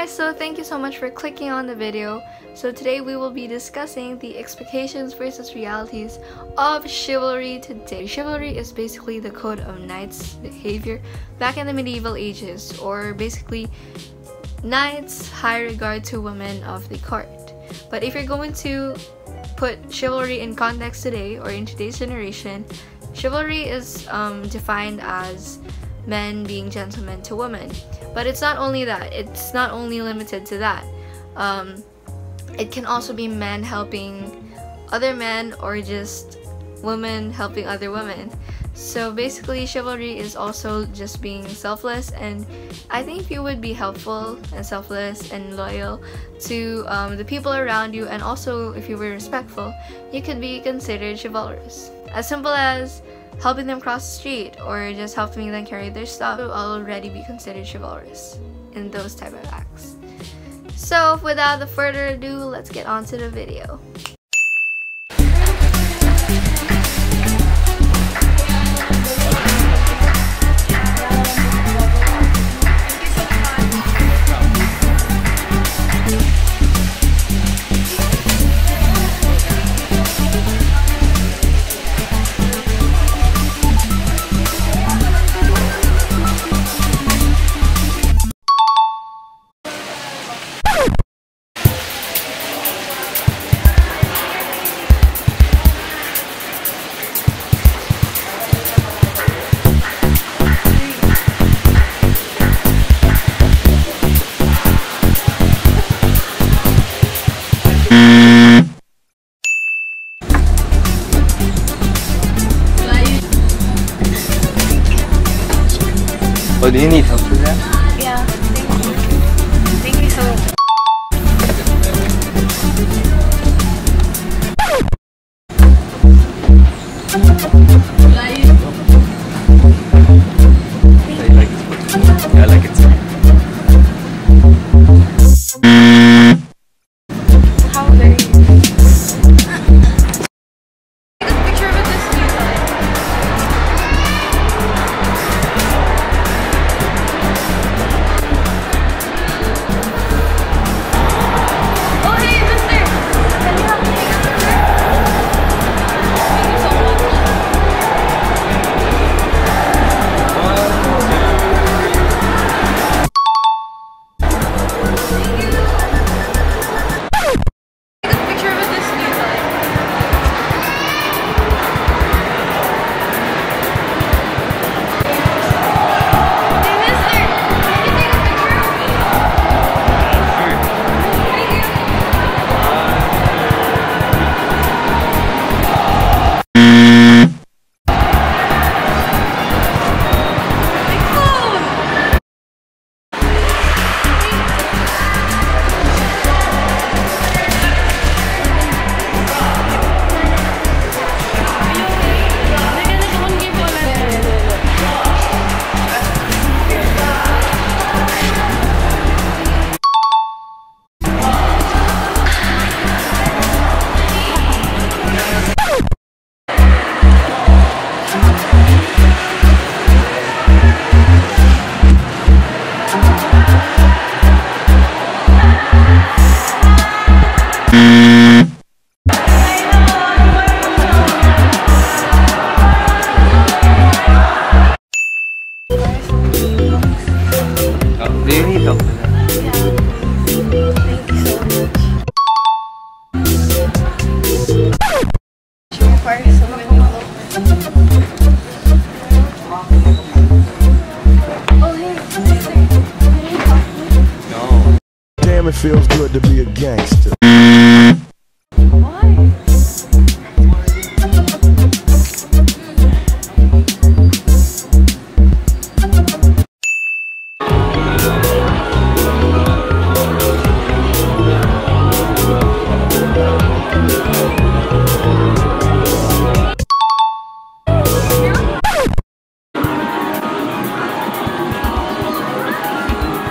guys, so thank you so much for clicking on the video. So today we will be discussing the expectations versus realities of chivalry today. Chivalry is basically the code of knights' behavior back in the medieval ages, or basically knights' high regard to women of the court. But if you're going to put chivalry in context today, or in today's generation, chivalry is defined as men being gentlemen to women. But it's not only that, it's not only limited to that. It can also be men helping other men, or just women helping other women. So basically chivalry is also just being selfless, and I think if you would be helpful and selfless and loyal to the people around you, and also if you were respectful, you could be considered chivalrous. As simple as helping them cross the street, or just helping them carry their stuff, will already be considered chivalrous in those type of acts. So without further ado, let's get on to the video. Oh, do you need help with that? Yeah, thank you. Thank you so much. I like it. Yeah, I like it too. How very take a picture of it this view. Oh hey mister! Can you help me take a picture? Thank you so much. Take a picture of it this view. Hey mister! Can you take a picture of me? Thank you. Big phone! Oh, do you need help with that? Thank you so much. She requires so many help. Oh hey, mister. Can you help me? No. Damn, it feels good to be a gangster. Why?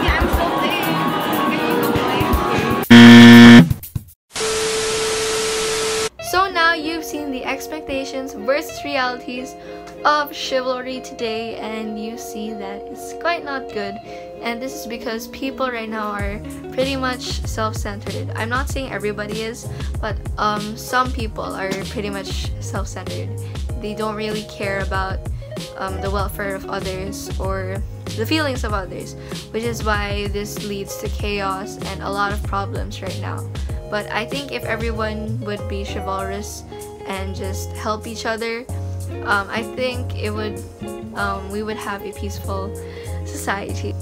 Yeah, I'm so late. Can you go play? So now you've seen the expectations versus realities of chivalry today, and you see that it's quite not good And this is because people right now are pretty much self-centered. I'm not saying everybody is, but some people are pretty much self-centered. They don't really care about the welfare of others or the feelings of others, which is why this leads to chaos and a lot of problems right now. But I think if everyone would be chivalrous and just help each other, I think it would we would have a peaceful society.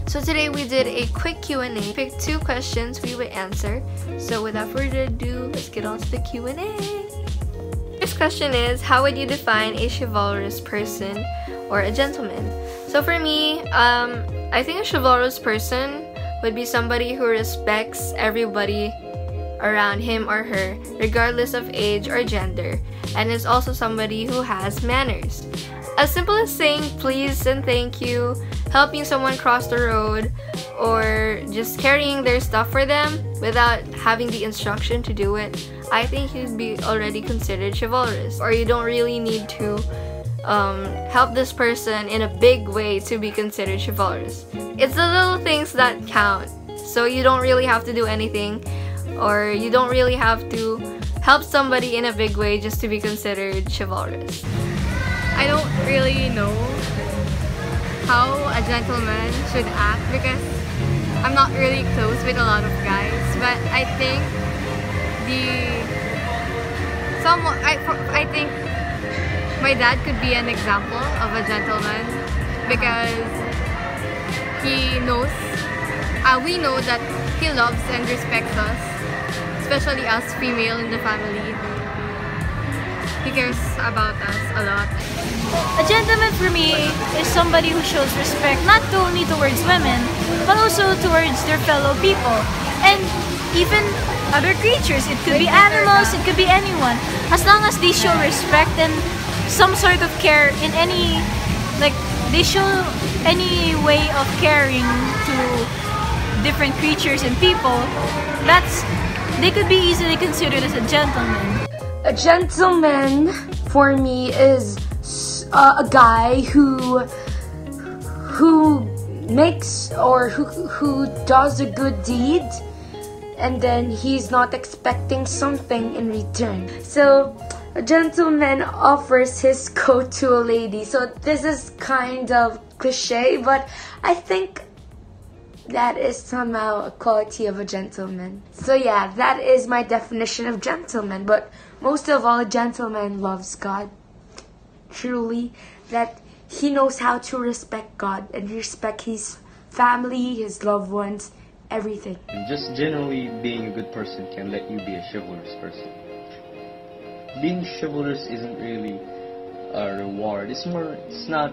So today we did a quick Q&A. Picked 2 questions we would answer. So without further ado, let's get on to the Q&A. First question is, how would you define a chivalrous person or a gentleman? So for me, I think a chivalrous person would be somebody who respects everybody around him or her, regardless of age or gender, and is also somebody who has manners. As simple as saying please and thank you, helping someone cross the road, or just carrying their stuff for them without having the instruction to do it, I think you'd be already considered chivalrous. Or you don't really need to help this person in a big way to be considered chivalrous. It's the little things that count. So you don't really have to do anything, or you don't really have to help somebody in a big way just to be considered chivalrous. I don't really know how a gentleman should act because I'm not really close with a lot of guys, but I think I think my dad could be an example of a gentleman because he knows, we know that he loves and respects us, especially us female in the family. He cares about us a lot. A gentleman for me is somebody who shows respect not only towards women, but also towards their fellow people and even other creatures. It could be animals, it could be anyone. As long as they show respect and some sort of care in any, like they show any way of caring to different creatures and people, they could be easily considered as a gentleman. A gentleman for me is a guy who makes or who does a good deed and then he's not expecting something in return. So a gentleman offers his coat to a lady. So this is kind of cliche, but I think that is somehow a quality of a gentleman. So yeah, that is my definition of gentleman. But most of all, a gentleman loves God. Truly, that he knows how to respect God and respect his family, his loved ones, everything. Just generally being a good person can let you be a chivalrous person. Being chivalrous isn't really a reward. It's not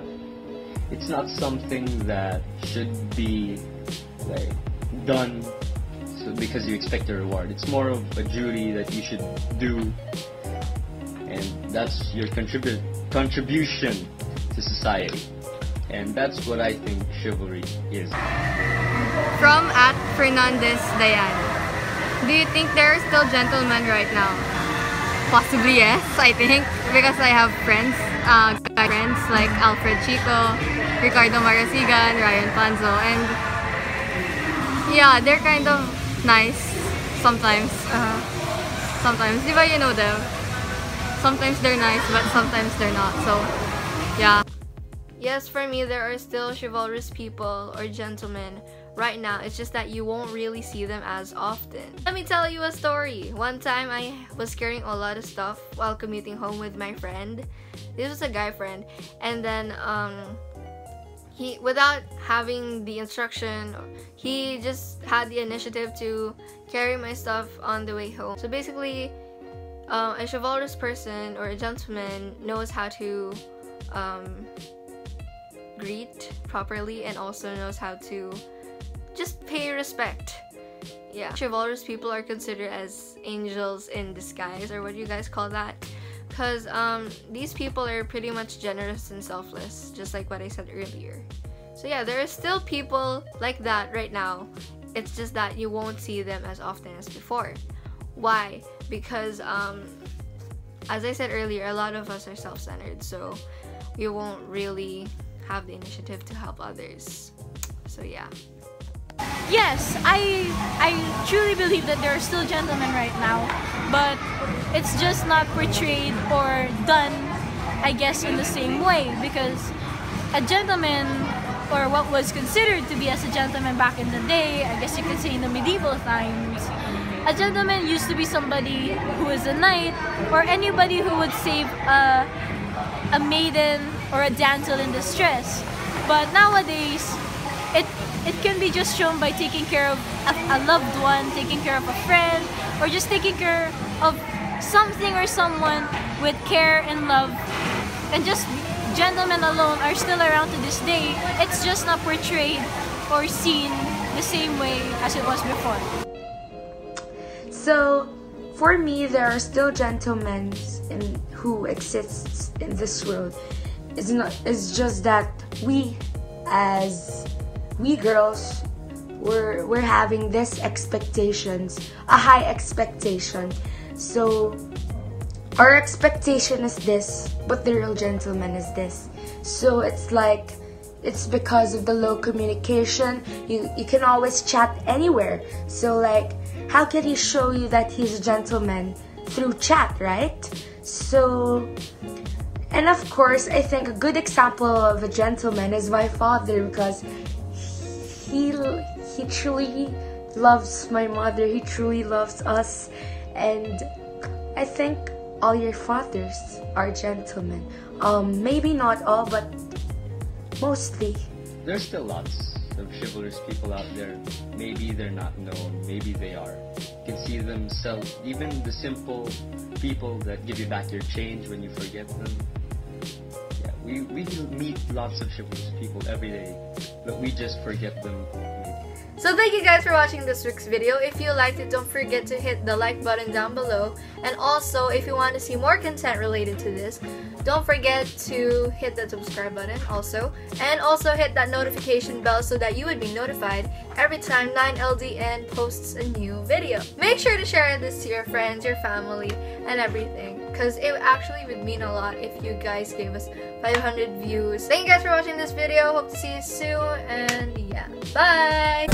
something that should be like done so because you expect a reward. It's more of a duty that you should do, and that's your contribution to society. And that's what I think chivalry is. From @Fernandez Diana. Do you think there are still gentlemen right now? Possibly yes, I think, because I have friends, guy friends like Alfred Chico, Ricardo Marasigan, Ryan Panzo, and yeah, they're kind of nice sometimes. Sometimes, di ba you know them? Sometimes they're nice, but sometimes they're not. So, yeah. Yes, for me, there are still chivalrous people or gentlemen right now. It's just that you won't really see them as often. Let me tell you a story. One time, I was carrying a lot of stuff while commuting home with my friend. This was a guy friend. And then, he, without having the instruction, he just had the initiative to carry my stuff on the way home. So basically, a chivalrous person or a gentleman knows how to greet properly and also knows how to just pay respect. Yeah, chivalrous people are considered as angels in disguise, or what do you guys call that? Because these people are pretty much generous and selfless, just like what I said earlier. So yeah, there are still people like that right now. It's just that you won't see them as often as before. Why? Because as I said earlier, a lot of us are self-centered, so we won't really have the initiative to help others. So yeah. Yes, I truly believe that there are still gentlemen right now, but it's just not portrayed or done, I guess, in the same way, because a gentleman, or what was considered to be as a gentleman back in the day, I guess you could say in the medieval times, a gentleman used to be somebody who is a knight, or anybody who would save a maiden or a damsel in distress. But nowadays, it can be just shown by taking care of a loved one, taking care of a friend, or just taking care of something or someone with care and love. And just gentlemen alone are still around to this day. It's just not portrayed or seen the same way as it was before. So, for me, there are still gentlemen who exists in this world. It's just that we girls, we're having this expectations, a high expectation. So our expectation is this, but the real gentleman is this. So it's like, it's because of the low communication. You can always chat anywhere. So like, how can he show you that he's a gentleman? Through chat, right? So, and of course, I think a good example of a gentleman is my father, because he truly loves my mother. He truly loves us, and I think all your fathers are gentlemen. Maybe not all, but mostly. There's still lots of chivalrous people out there. Maybe they're not known, maybe they are. You can see them sell, even the simple people that give you back your change when you forget them. Yeah, we meet lots of chivalrous people every day, but we just forget them. So thank you guys for watching this week's video. If you liked it, don't forget to hit the like button down below. And also, if you want to see more content related to this, don't forget to hit that subscribe button also. And also hit that notification bell so that you would be notified every time 9LDN posts a new video. Make sure to share this to your friends, your family, and everything, because it actually would mean a lot if you guys gave us 500 views. Thank you guys for watching this video. Hope to see you soon, and yeah, bye!